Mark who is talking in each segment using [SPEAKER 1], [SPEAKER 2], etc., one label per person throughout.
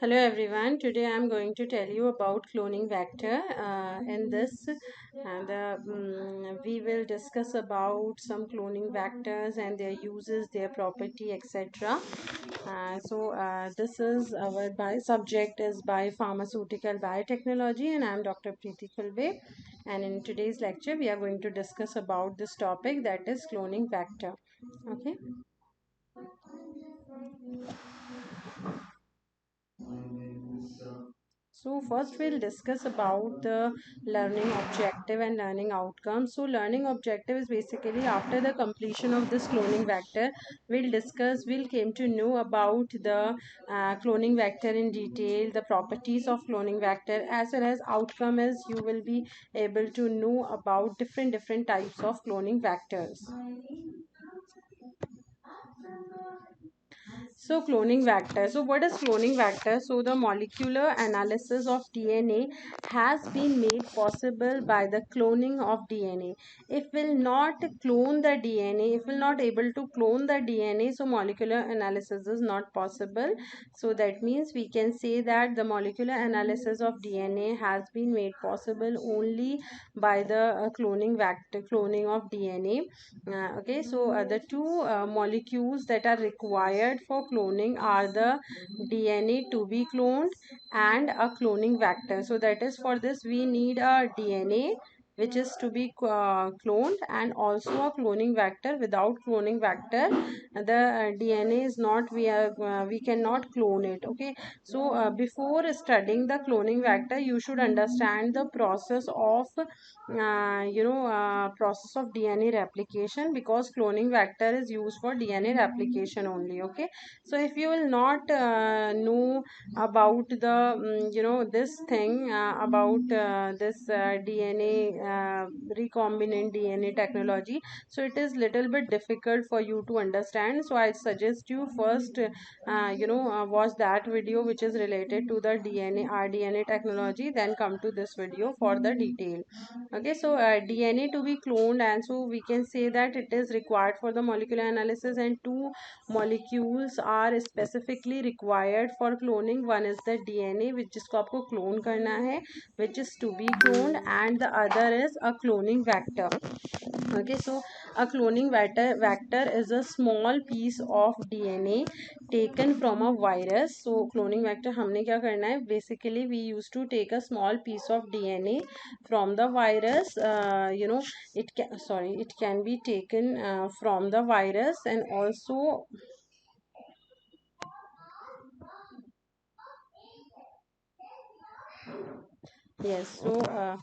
[SPEAKER 1] Hello everyone. Today I am going to tell you about cloning vector. In this, we will discuss about some cloning vectors and their uses, their property, etc. This is our subject is biopharmaceutical biotechnology, and I am Dr. Preeti Khulbe. And in today's lecture, we are going to discuss about this topic, that is cloning vector. Okay. So first we'll discuss about the learning objective and learning outcome. So learning objective is basically after the completion of this cloning vector, we'll came to know about the cloning vector in detail, the properties of cloning vector, as well as outcome is you will be able to know about different types of cloning vectors. So cloning vector. So what is cloning vector? So the molecular analysis of DNA has been made possible by the cloning of DNA. If will not clone the DNA, if will not able to clone the DNA, so molecular analysis is not possible. So that means we can say that the molecular analysis of DNA has been made possible only by the cloning vector, cloning of DNA. The two molecules that are required for cloning are the DNA to be cloned and a cloning vector. So that is, for this we need a DNA which is to be cloned, and also a cloning vector. Without cloning vector, the DNA is not, we cannot clone it. Okay, so before studying the cloning vector, you should understand the process of process of DNA replication, because cloning vector is used for DNA replication only. Okay, so if you will not know about the this thing about this DNA recombinant DNA technology, so it is little bit difficult for you to understand. So I suggest you first watch that video which is related to the DNA rDNA technology, then come to this video for the detail. Okay, so DNA to be cloned, and so we can say that it is required for the molecular analysis, and two molecules are specifically required for cloning. One is the DNA, which जिसको आपको clone करना है, which is to be cloned, and the other is a cloning vector. Okay, so a cloning vector is a small piece of DNA taken from a virus. So cloning vector हमने क्या करना है, basically we used to take a small piece of DNA from the virus. It can be taken from the virus, and also yes. So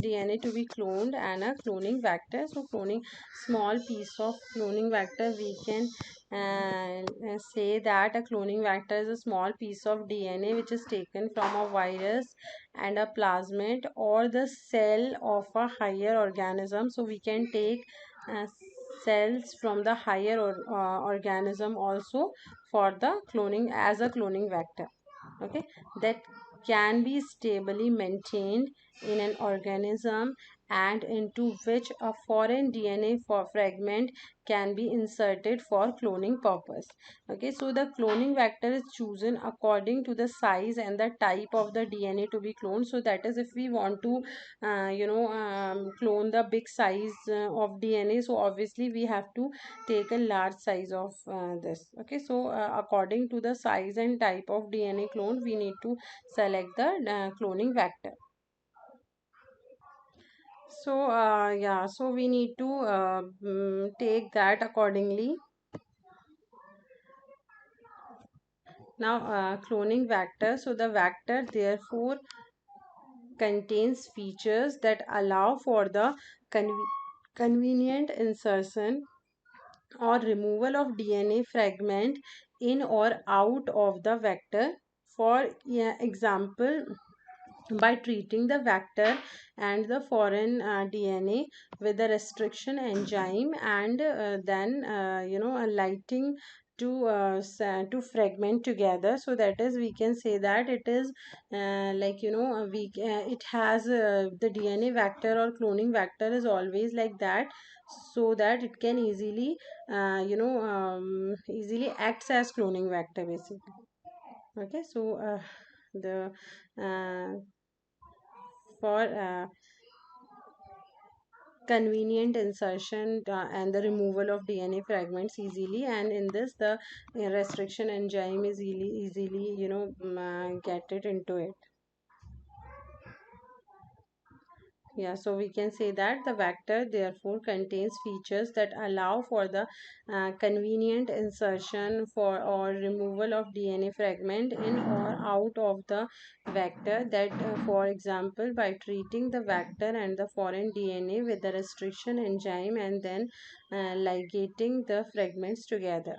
[SPEAKER 1] DNA to be cloned and a cloning vector. So cloning, small piece of cloning vector, we can say that a cloning vector is a small piece of DNA which is taken from a virus and a plasmid or the cell of a higher organism. So we can take uh, cells from the higher organism also for the cloning as a cloning vector. Okay, that can be stably maintained in an organism, and into which a foreign DNA for fragment can be inserted for cloning purpose. Okay, so the cloning vector is chosen according to the size and the type of the DNA to be cloned. So that is, if we want to clone the big size of DNA, so obviously we have to take a large size of this. Okay, so according to the size and type of DNA clone, we need to select the cloning vector. So we need to take that accordingly. Now cloning vector, so the vector therefore contains features that allow for the convenient insertion or removal of DNA fragment in or out of the vector. For example, by treating the vector and the foreign DNA with the restriction enzyme, and then lighting to fragment together. So that is, we can say that it is it has the DNA vector or cloning vector is always like that, so that it can easily easily acts as cloning vector basically. Okay, so the uh, for convenient insertion and the removal of DNA fragments easily, and in this the restriction enzyme is easily get it into it. Yeah, so we can say that the vector therefore contains features that allow for the convenient insertion for or removal of DNA fragment in or out of the vector. That, for example, by treating the vector and the foreign DNA with the restriction enzyme and then ligating the fragments together.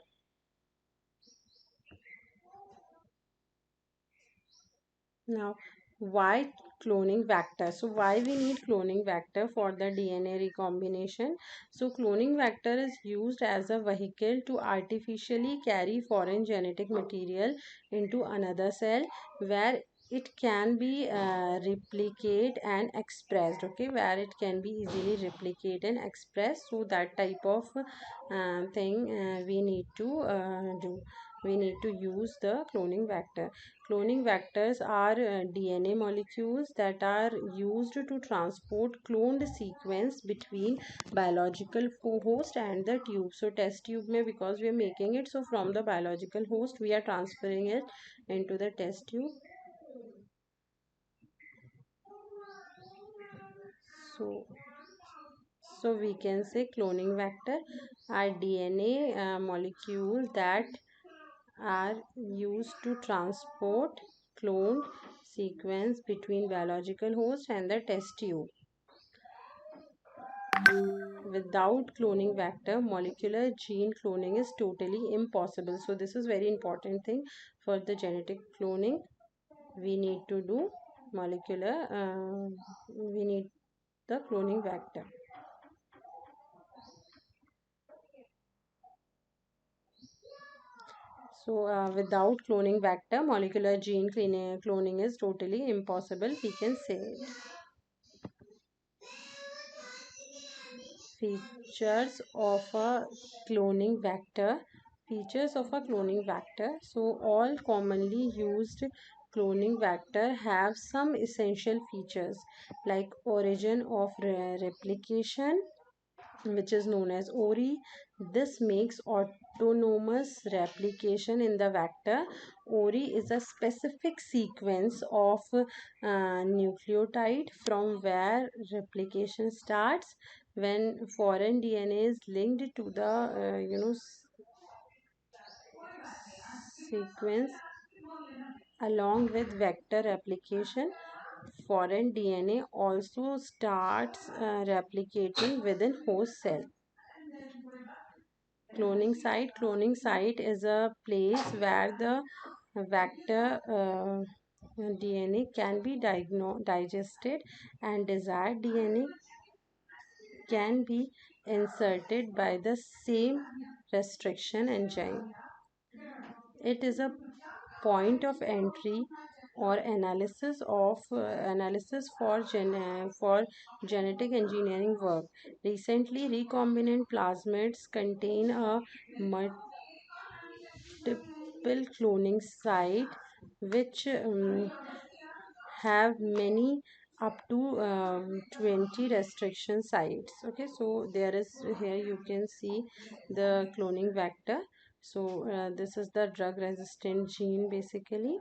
[SPEAKER 1] Now, why cloning vector? So, why we need cloning vector for the DNA recombination? So, cloning vector is used as a vehicle to artificially carry foreign genetic material into another cell where it can be replicate and expressed. Okay, where it can be easily replicate and expressed. So, that type of thing we need to do. We need to use the cloning vector. Cloning vectors are DNA molecules that are used to transport cloned sequence between biological host and the tube. So test tube may, because we are making it, so from the biological host we are transferring it into the test tube. So so we can say cloning vector are DNA molecules that are used to transport cloned sequence between biological host and the test tube. Without cloning vector, molecular gene cloning is totally impossible. So this is very important thing for the genetic cloning. We need to do molecular. We need the cloning vector. So without cloning vector, molecular gene cloning is totally impossible. We can say it. Features of a cloning vector. Features of a cloning vector. So all commonly used cloning vector have some essential features like origin of replication, which is known as ORI. This makes autonomous replication in the vector. ORI is a specific sequence of nucleotide from where replication starts. When foreign DNA is linked to the sequence along with vector replication, foreign DNA also starts replicating within host cell. Cloning site is a place where the vector DNA can be digested and desired DNA can be inserted by the same restriction enzyme. It is a point of entry or analysis for for genetic engineering work. Recently, recombinant plasmids contain a multiple cloning site which have many up to 20 restriction sites. Okay, so there is, here you can see the cloning vector. So this is the drug resistant gene basically.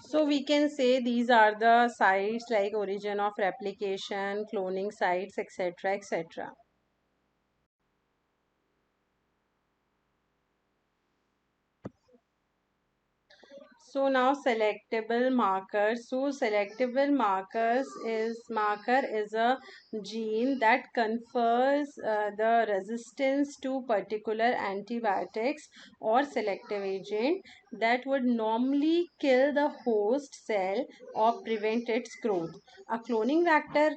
[SPEAKER 1] So we can say these are the sites like origin of replication, cloning sites, etc., etc. So now selectable markers. So selectable marker is a gene that confers the resistance to particular antibiotics or selective agent that would normally kill the host cell or prevent its growth. A cloning vector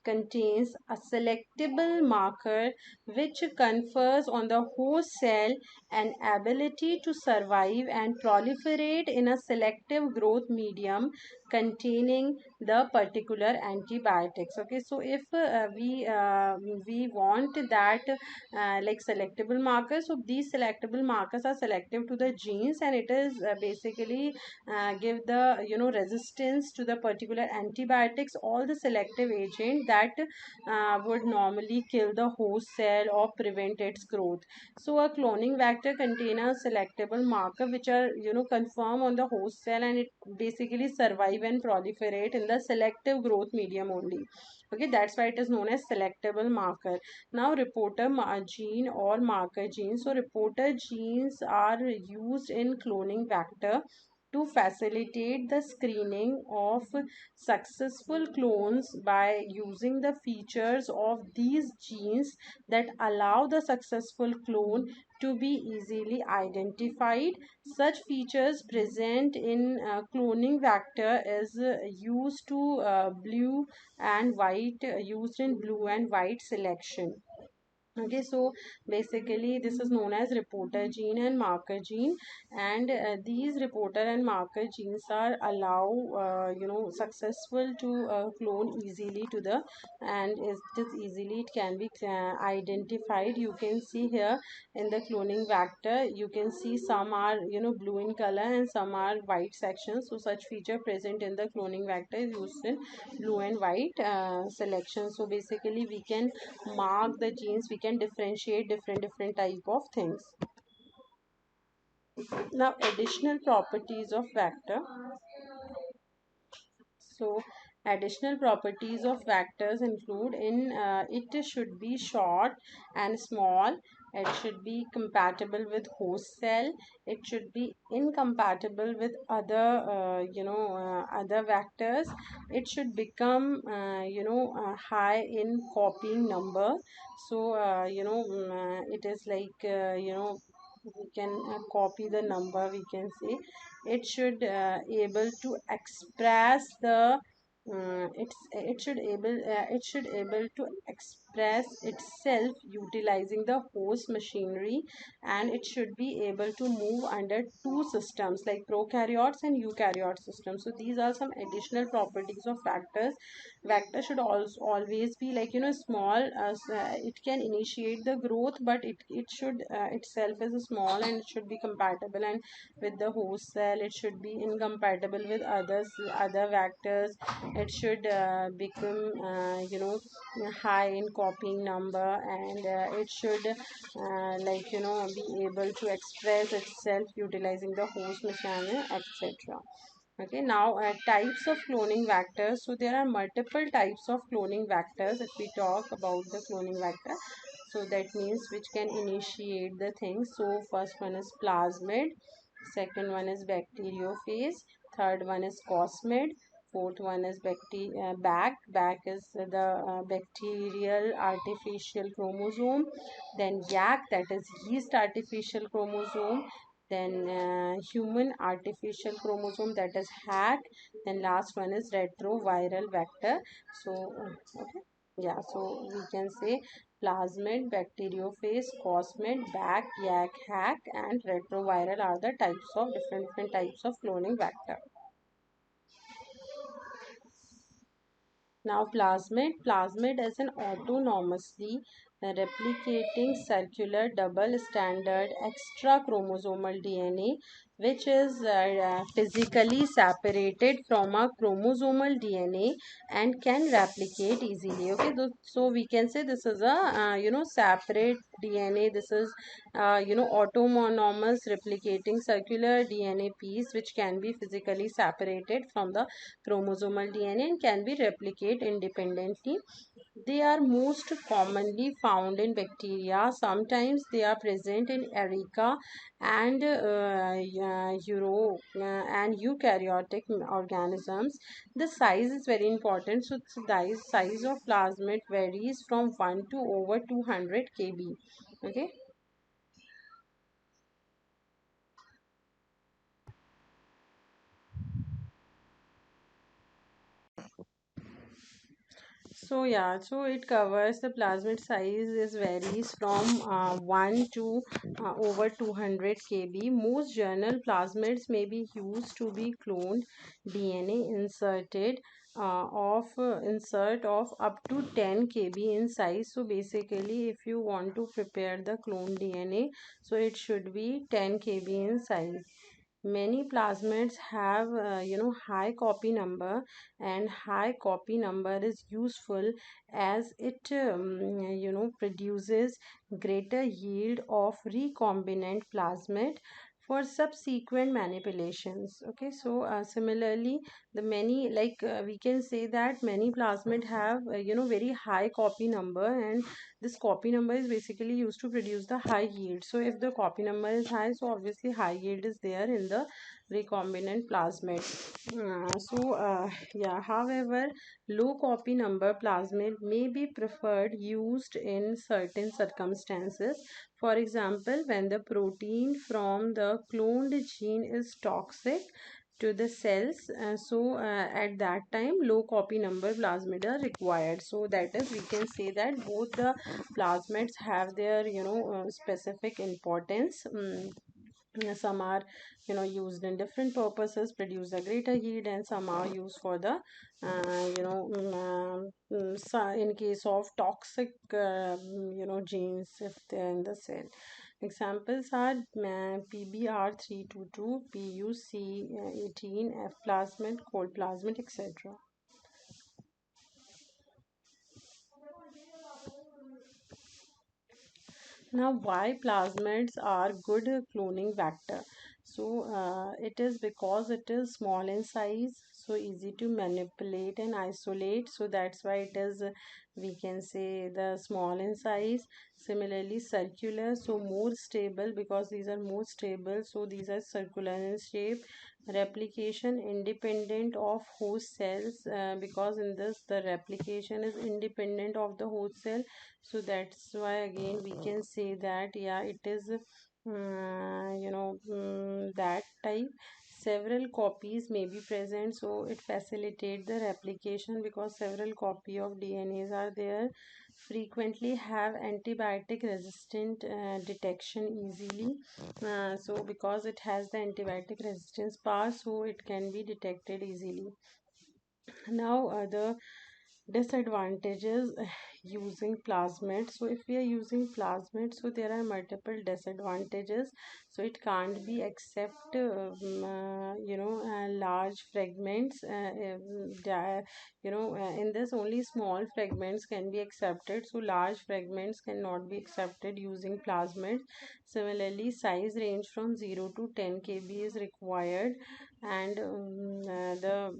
[SPEAKER 1] contains a selectable marker which confers on the host cell an ability to survive and proliferate in a selective growth medium containing the particular antibiotics. Okay, so if we want that like selectable markers, so these selectable markers are selective to the genes, and it is basically give the resistance to the particular antibiotics, all the selective agent that would normally kill the host cell or prevent its growth. So a cloning vector contain a selectable marker which are confirm on the host cell, and it basically survive and proliferate in the selective growth medium only. Okay, that's why it is known as selectable marker. Now reporter gene or marker gene. So reporter genes are used in cloning vector to facilitate the screening of successful clones by using the features of these genes that allow the successful clone to be easily identified. Such features present in cloning vector is used in blue and white selection. Okay, so basically this is known as reporter gene and marker gene, and these reporter and marker genes are allow successful to clone easily to the, and is this easily it can be identified. You can see here in the cloning vector, you can see some are blue in color and some are white sections. So such feature present in the cloning vector is used in blue and white selection. So basically we can mark the genes, we can differentiate different type of things. Now additional properties of vector. So additional properties of vectors include in it should be short and small, it should be compatible with host cell, it should be incompatible with other other vectors, it should become high in copying number. So it is like we can copy the number, we can say. It should able to express the it should able to express itself utilizing the host machinery, and it should be able to move under two systems like prokaryotes and eukaryote systems. So these are some additional properties of vectors. Vector should also always be like small as it can initiate the growth, but it should itself is small, and it should be compatible and with the host cell, it should be incompatible with other vectors, it should become high in copying number, and it should be able to express itself utilizing the host machine, etc. Okay, now types of cloning vectors. So there are multiple types of cloning vectors if we talk about the cloning vector. So that means which can initiate the thing. So first one is plasmid, second one is bacteriophage, third one is cosmid, fourth one is bac is the bacterial artificial chromosome, then yak, that is yeast artificial chromosome, then human artificial chromosome, that is hack, then last one is retroviral vector. So okay, yeah, so we can say plasmid, bacteriophage, cosmid, bac, yak, hack, and retroviral are the types of different types of cloning vector. Now plasmid is an autonomously replicating circular double standard extra chromosomal DNA which is physically separated from a chromosomal DNA and can replicate easily. Okay, so we can say this is a separate DNA. This is autonomous replicating circular DNA piece which can be physically separated from the chromosomal DNA and can be replicated independently. They are most commonly found in bacteria. Sometimes they are present in archaea and and eukaryotic organisms. The size is very important. So the size of plasmid varies from 1 to over 200 kb. Okay. So yeah, so it covers the plasmid size is varies from 1 to over 200 kb. Most journal plasmids may be used to be cloned DNA inserted insert of up to 10 kb in size. So basically, if you want to prepare the clone DNA, so it should be 10 kb in size. Many plasmids have high copy number, and high copy number is useful as it produces greater yield of recombinant plasmid for subsequent manipulations. Okay, so similarly, the many we can say that many plasmid have very high copy number, and this copy number is basically used to produce the high yield. So if the copy number is high, so obviously high yield is there in the recombinant plasmid. Yeah, however, low copy number plasmid may be preferred used in certain circumstances. For example, when the protein from the cloned gene is toxic to the cells, at that time low copy number plasmid are required. So that is, we can say that both the plasmids have their specific importance. Some are used in different purposes, produce a greater yield, and some are used for the in case of toxic genes if they're in the cell. Examples are PBR322, PUC18, F plasmid, cold plasmid, etc. Now, why plasmids are good cloning vector? So, it is because it is small in size, so easy to manipulate and isolate. So that's why it is, we can say, the small in size. Similarly, circular, so more stable, because these are more stable. So these are circular in shape. Replication independent of host cells, because in this the replication is independent of the host cell. So that's why again we can say that yeah, it is that type. Several copies may be present, so it facilitates the replication because several copy of DNAs are there. Frequently have antibiotic resistant detection easily. So because it has the antibiotic resistance power, so it can be detected easily. Now the disadvantages using plasmid. So if we are using plasmid, so there are multiple disadvantages. So it can't be accept large fragments, in this only small fragments can be accepted, so large fragments cannot be accepted using plasmid. Similarly, size range from 0 to 10 kb is required, and the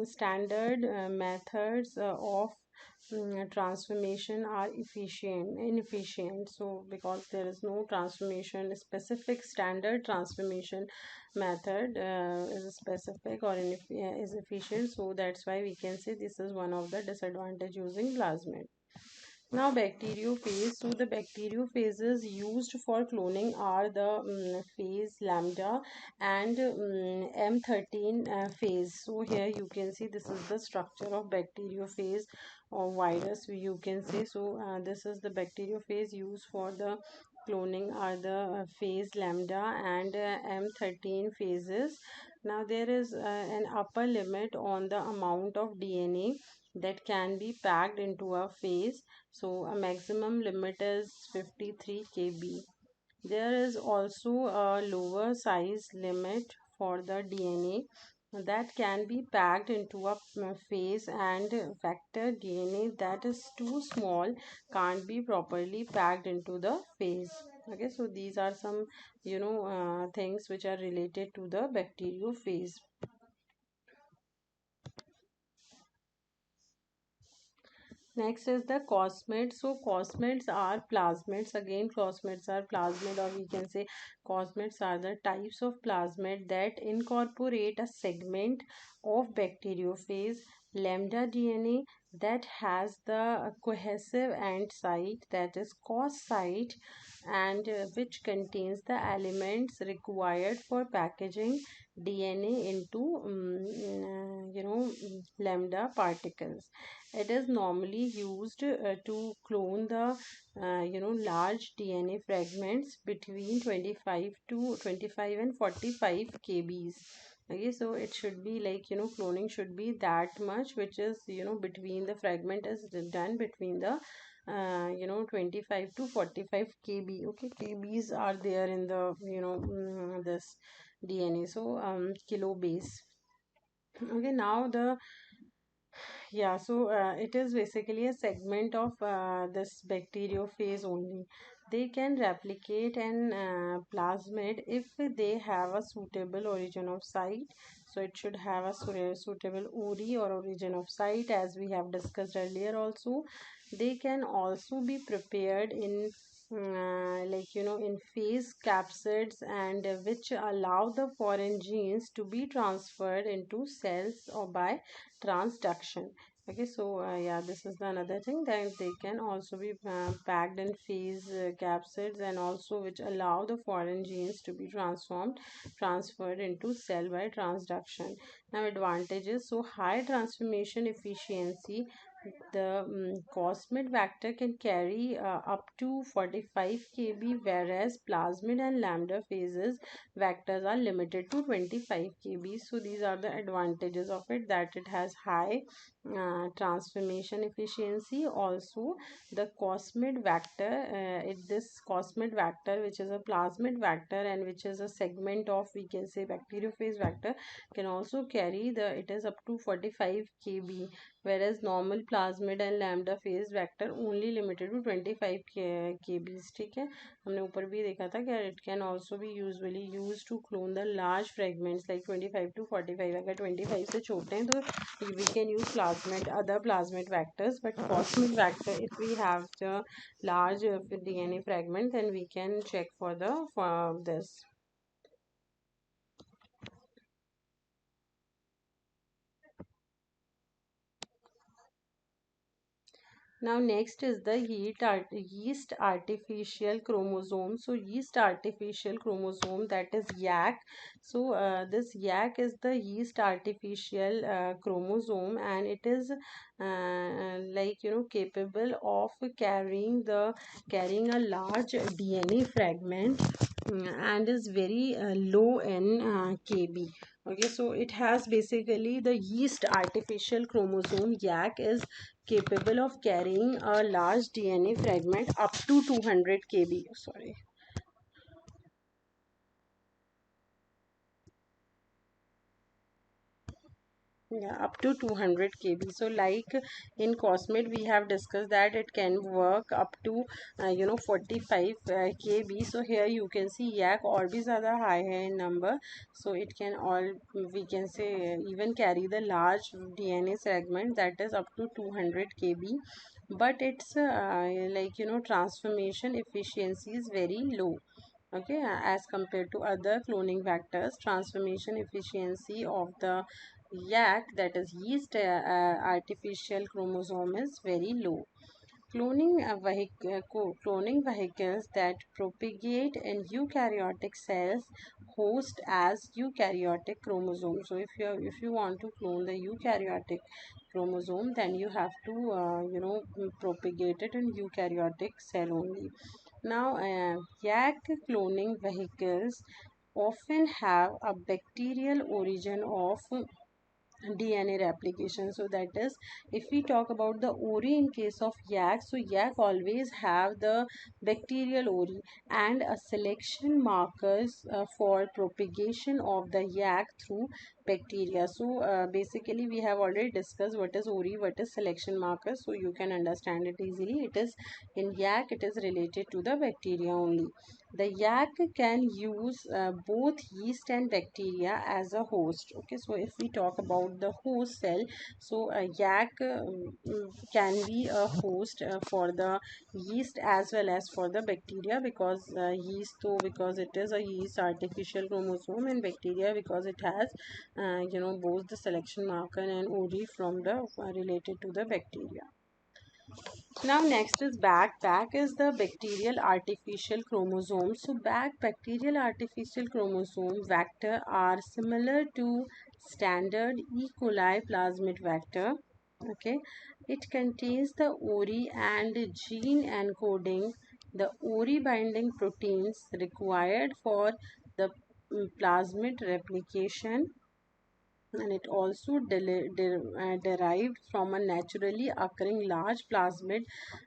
[SPEAKER 1] standard methods of transformation are inefficient. So because there is no transformation specific standard transformation method is specific or is efficient, so that's why we can say this is one of the disadvantage using plasmid. Now, bacteriophage. So, the bacteriophages used for cloning are the phase lambda and M13 phase. So, here you can see this is the structure of bacteriophage or virus, you can say. So, this is the bacteriophage used for the cloning are the phase lambda and M13 phases. Now, there is an upper limit on the amount of DNA that can be packed into a phase, so a maximum limit is 53 kb. There is also a lower size limit for the DNA that can be packed into a phase, and vector DNA that is too small can't be properly packed into the phase. Okay, so these are some things which are related to the bacteriophage. Next is the cosmids. So cosmids are plasmids. Again, cosmids are plasmid, or we can say cosmids are the types of plasmid that incorporate a segment of bacteriophage lambda DNA that has the cohesive end site, that is cos site, and which contains the elements required for packaging DNA into lambda particles. It is normally used to clone the large DNA fragments between 25 and 45 kbs. Okay, so it should be like, cloning should be that much, which is, between the fragment is done between the 25 to 45 kb. Okay, kbs are there in the, this DNA. So kilo base. Okay, now the yeah, so it is basically a segment of this bacteriophage only. They can replicate an plasmid if they have a suitable origin of site. So it should have a suitable ORI or origin of site, as we have discussed earlier also. They can also be prepared in in phase capsids, and which allow the foreign genes to be transferred into cells or by transduction. Okay, so yeah, this is the another thing, that they can also be packed in phase capsids, and also which allow the foreign genes to be transferred into cell by transduction. Now advantages: so high transformation efficiency. The cosmid vector can carry up to 45 kb, whereas plasmid and lambda phases vectors are limited to 25 kb. So these are the advantages of it, that it has high transformation efficiency. Also, the cosmid vector, this cosmid vector, which is a plasmid vector and which is a segment of, we can say, bacteriophage vector, can also carry the, it is up to 45 kb, whereas normal plasmid and lambda phase vector only limited to 25 kbs. ठीक है, हमने ऊपर भी देखा था कि it can also be usually used to clone the large fragments like 25 to 45. अगर 25 से छोटे हैं तो we can use plasmid, other plasmid vectors, but cosmid vector, if we have the large DNA fragment, then we can check for the for this. Now next is the yeast artificial chromosome. So yeast artificial chromosome, that is YAC. So this YAC is the yeast artificial chromosome, and it is capable of carrying a large DNA fragment, and is very low in kb. Okay, so it has basically the yeast artificial chromosome YAC is capable of carrying a large DNA fragment up to 200 kb. Sorry. Yeah, up to 200 kb. So like in cosmid we have discussed that it can work up to 45 kb. So here you can see yak और भी ज़्यादा high है in number. So it can all, we can say, even carry the large DNA segment, that is up to 200 kb. But its transformation efficiency is very low. Okay, as compared to other cloning vectors, transformation efficiency of the YAC, that is yeast artificial chromosome, is very low. Cloning vehicles that propagate in eukaryotic cells host as eukaryotic chromosomes. So if you want to clone the eukaryotic chromosome, then you have to propagate it in eukaryotic cell only. Now, YAC cloning vehicles often have a bacterial origin of DNA replication. So that is, if we talk about the ORI in case of YAC, so YAC always have the bacterial ORI, and a selection markers for propagation of the YAC through bacteria. So basically we have already discussed what is ORI, what is selection markers, so you can understand it easily. It is in YAC, it is related to the bacteria only. The yak can use both yeast and bacteria as a host. Okay, so if we talk about the host cell, so a yak can be a host for the yeast as well as for the bacteria, because yeast, though, because it is a yeast artificial chromosome, and bacteria because it has both the selection marker and ORI from the related to the bacteria. Now next is back. Back is the bacterial artificial chromosome. So back bacterial artificial chromosome vector are similar to standard E. coli plasmid vector. Okay, it contains the ori and gene encoding the ori binding proteins required for the plasmid replication, and it also derived from a naturally occurring large plasmid.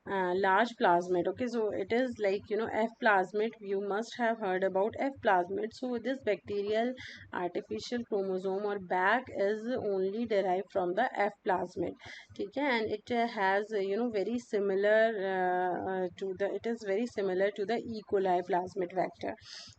[SPEAKER 1] Okay, so it is like, you know, F plasmid. You must have heard about F plasmid. So this bacterial artificial chromosome or BAC is only derived from the F plasmid. Okay, and it has you know, very similar to the it is very similar to the E. coli plasmid vector.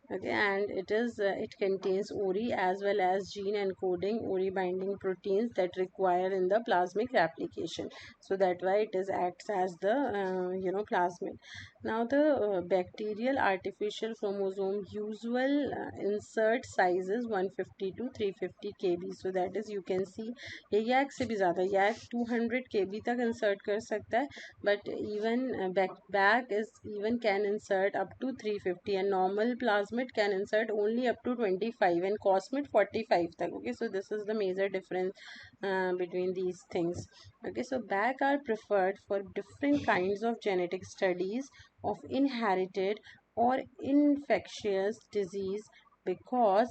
[SPEAKER 1] Okay, and it contains ori as well as gene encoding ori binding proteins that require in the plasmic replication. So that why it is acts as the you know, plasmid. Now the bacterial artificial chromosome usual insert size is 150 to 350 kb. So that is, you can see, ये yak से भी ज़्यादा, yak 200 kb तक insert कर सकता है, but even back is even can insert up to 350, and normal plasmid can insert only up to 25 and cosmid 45 tak. Okay, so this is the major difference between these things. Okay, so back are preferred for different kinds of genetic studies of inherited or infectious disease because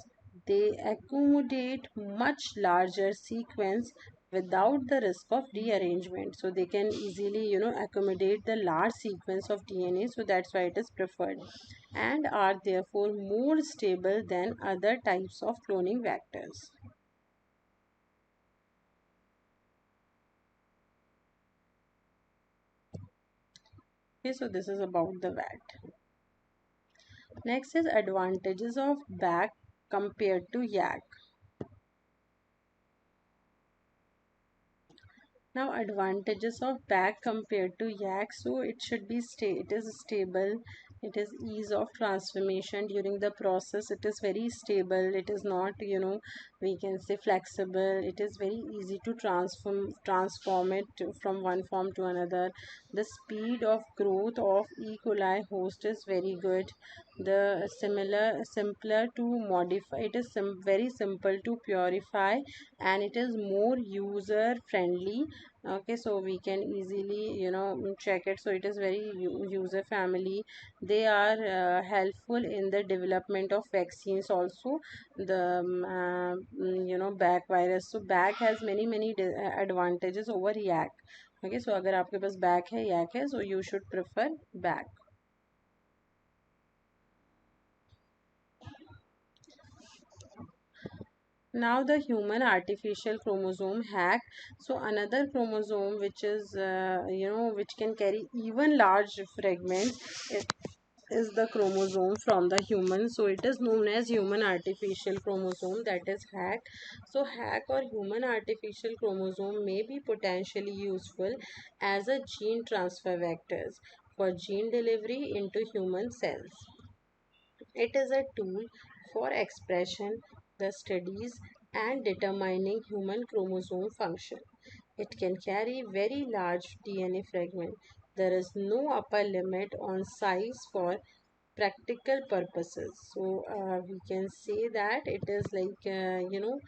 [SPEAKER 1] they accommodate much larger sequence without the risk of rearrangement. So they can easily, you know, accommodate the large sequence of DNA, so that's why it is preferred, and are therefore more stable than other types of cloning vectors. Okay, so this is about the VAT. Next is advantages of BAC compared to YAC. Now advantages of BAC compared to YAC. So it should be it is stable. It is ease of transformation during the process. It is very stable. It is not, you know, we can say flexible. It is very easy to transform it from one form to another. The speed of growth of E. coli host is very good. The simpler to modify. It is very simple to purify, and it is more user friendly. Okay, so we can easily, you know, check it. So it is very user family. They are helpful in the development of vaccines also. The you know, back virus. So back has many advantages over yak. Okay, so अगर आपके पास back है, yak है, so you should prefer back. Now the human artificial chromosome hack. So another chromosome which is you know, which can carry even large fragments is the chromosome from the human. So it is known as human artificial chromosome, that is hack. So hack or human artificial chromosome may be potentially useful as a gene transfer vectors for gene delivery into human cells. It is a tool for expression, the studies, and determining human chromosome function. It can carry very large DNA fragment. There is no upper limit on size for practical purposes. So we can say that it is like, you know,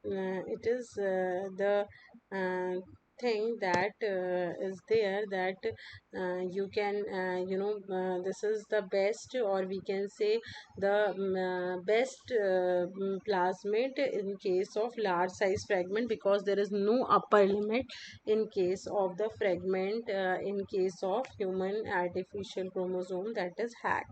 [SPEAKER 1] it is the thing that is there, that you can, you know, this is the best, or we can say the best plasmid in case of large size fragment, because there is no upper limit in case of the fragment in case of human artificial chromosome, that is hack.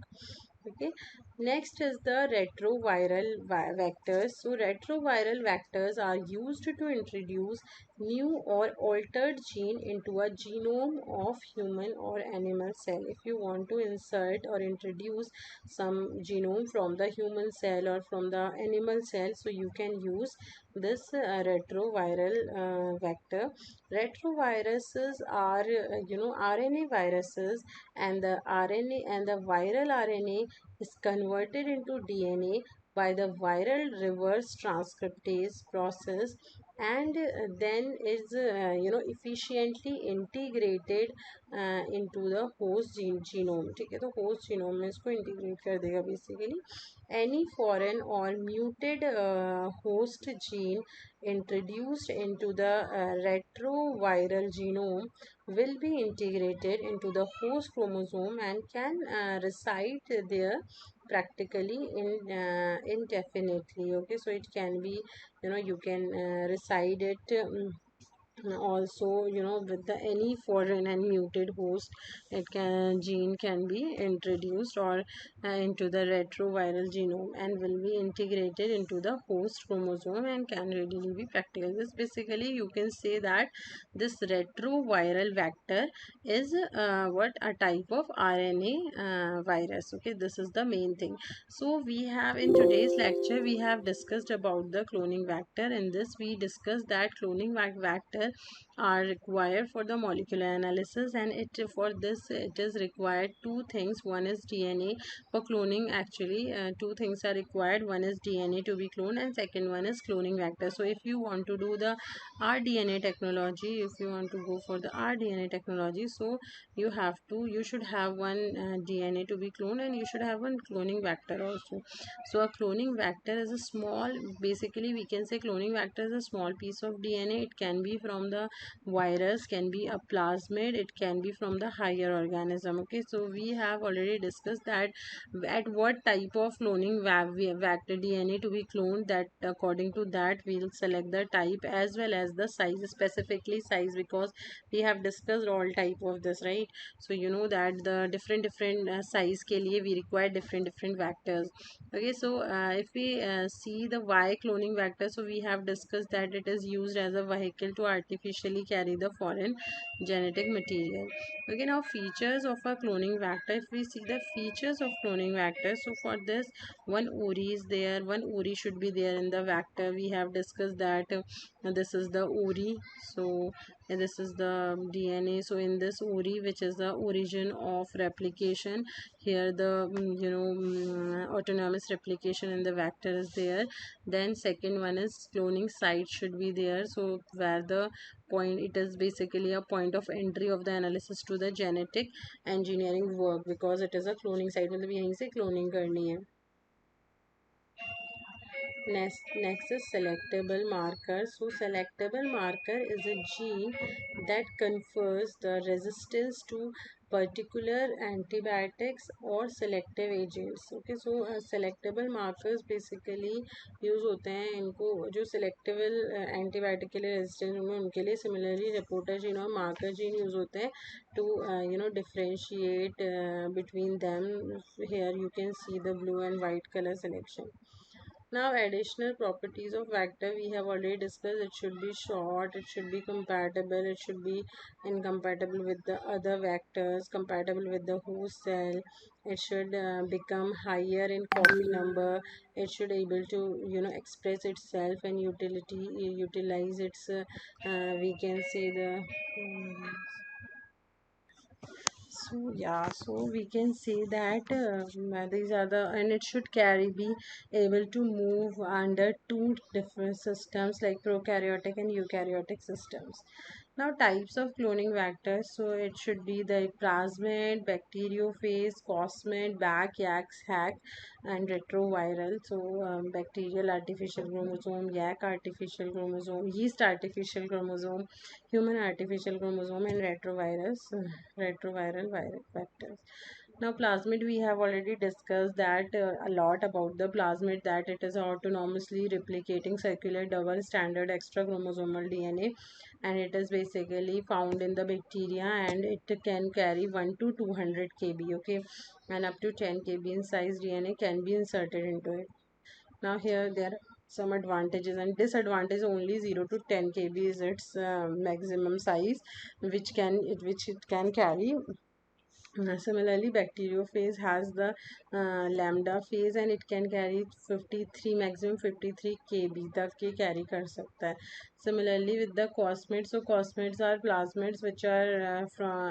[SPEAKER 1] Okay, next is the retroviral vectors. So retroviral vectors are used to introduce new or altered gene into a genome of human or animal cell. If you want to insert or introduce some genome from the human cell or from the animal cell, so you can use this retroviral vector. Retroviruses are, you know, RNA viruses, and the RNA and the viral RNA is converted into DNA by the viral reverse transcriptase process and then is efficiently integrated into the host genome. ठीक है, तो host genome में इसको integrate कर देगा basically. Any foreign or muted host gene introduced into the retroviral genome will be integrated into the host chromosome and can reside there practically indefinitely. Okay, so it can be, you can reside it also, with the any foreign and muted host, it can gene can be introduced or into the retroviral genome and will be integrated into the host chromosome and can readily be practical. This basically, you can say that this retroviral vector is what a type of RNA virus. Okay, this is the main thing. So we have, in today's lecture we have discussed about the cloning vector. In this we discussed that cloning vector are required for the molecular analysis, and it for this it is required two things. One is DNA. For cloning, actually two things are required. One is DNA to be cloned, and second one is cloning vector. So if you want to do the rDNA technology, if you want to go for the rDNA technology, so you should have one DNA to be cloned, and you should have one cloning vector also. So a cloning vector is a small, basically we can say cloning vector is a small piece of DNA. It can be from the virus, can be a plasmid, it can be from the higher organism. Okay, so we have already discussed that at what type of cloning vector DNA to be cloned, that according to that we'll select the type as well as the size, specifically size, because we have discussed all type of this, right? So you know that the different size ke liye we require different vectors. Okay, so if we see the Y cloning vector, so we have discussed that it is used as a vehicle to artificially carry the foreign genetic material. Okay, now features of a cloning vector. If we see the features of cloning vector, so for this, one URI is there, one URI should be there in the vector. We have discussed that this is the URI, so this is the DNA. So in this URI, which is the origin of replication, here the autonomous replication in the vector is there. Then second one is cloning site should be there, so where the point, it is basically a point of entry of the analysis to the genetic engineering work, because it is a cloning site, मतलब यहीं से cloning करनी है. Next is selectable marker. So selectable marker is a gene that confers the resistance to particular antibiotics or selective agents. Okay, so selectable markers basically use होते हैं, इनको जो selectable antibiotic के लिए resistant होंगे उनके लिए. Similarly reporter gene और marker gene use होते हैं to differentiate between them. Here you can see the blue and white color selection. Now additional properties of vector we have already discussed. It should be short, it should be compatible, it should be incompatible with the other vectors, compatible with the host cell, it should become higher in copy number, it should able to express itself and utilize its we can say the so yeah, so we can say that these are the, and it should carry be able to move under two different systems like prokaryotic and eukaryotic systems. Now types of cloning vectors, so it should be the plasmid, bacteriophage, cosmid, bac, yak, hack, and retroviral. So bacterial artificial chromosome, yak artificial chromosome, yeast artificial chromosome, human artificial chromosome, and retroviral vectors. Now plasmid, we have already discussed that a lot about the plasmid, that it is autonomously replicating circular double standard extra chromosomal DNA, and it is basically found in the bacteria, and it can carry 1 to 200 kb. Okay, and up to 10 kb in size DNA can be inserted into it. Now here there are some advantages and disadvantages. Only 0 to 10 kb is its maximum size which it can carry. Similarly, bacteriophage has the lambda phase, and it can carry 53 maximum 53 kb तक के carry कर सकता है. Similarly with the cosmids, so cosmids are plasmids which are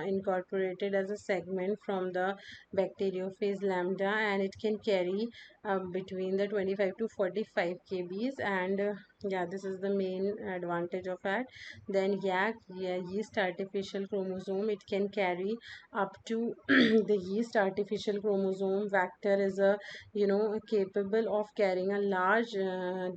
[SPEAKER 1] incorporated as a segment from the bacteriophage lambda, and it can carry between the 25 to 45 kbs. And yeah, this is the main advantage of that. Then yeah, yeast artificial chromosome, it can carry up to the yeast artificial chromosome vector is a, capable of carrying a large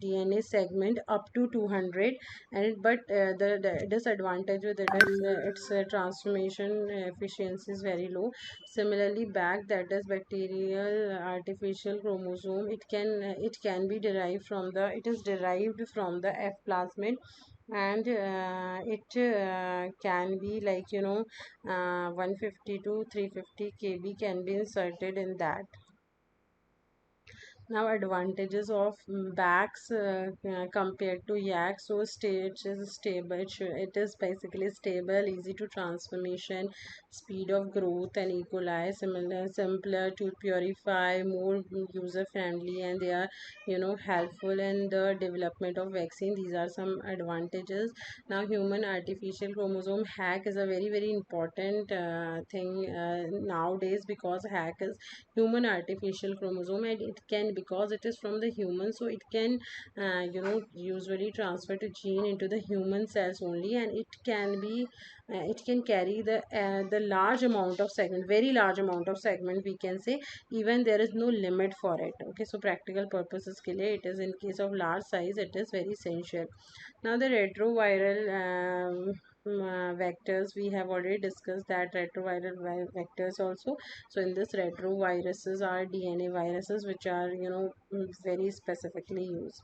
[SPEAKER 1] DNA segment up to 200. And but the disadvantage with it is its transformation efficiency is very low. Similarly, back, that is bacterial artificial chromosome, it can be derived from the, it is derived from the F plasmid. And it can be like, 150 to 350 kb can be inserted in that. Now, advantages of backs compared to yak. So it is stable. It is basically stable, easy to transformation, speed of growth and E. coli, similar, simpler to purify, more user friendly, and they are, helpful in the development of vaccine. These are some advantages. Now, human artificial chromosome hack is a very very important thing nowadays, because hack is human artificial chromosome, and it can, because it is from the human, so it can usually transfer to gene into the human cells only, and it can carry the large amount of segment, very large amount of segment we can say. Even there is no limit for it. Okay, so practical purposes के लिए it is, in case of large size, it is very essential. Now the retroviral vectors, we have already discussed that retroviral vectors also. So in this, retroviruses are DNA viruses which are, very specifically used.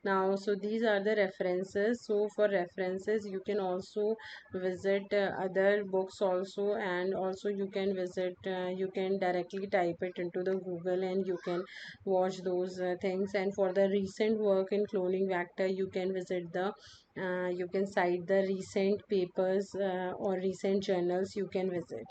[SPEAKER 1] Now, so these are the references. So for references, you can also visit other books also, and also you can visit, you can directly type it into the Google and you can watch those things. And for the recent work in cloning vector, you can visit the, you can cite the recent papers or recent journals you can visit.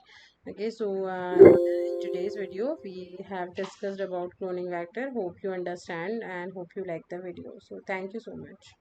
[SPEAKER 1] Okay, so in today's video we have discussed about cloning vector. Hope you understand and hope you like the video. So thank you so much.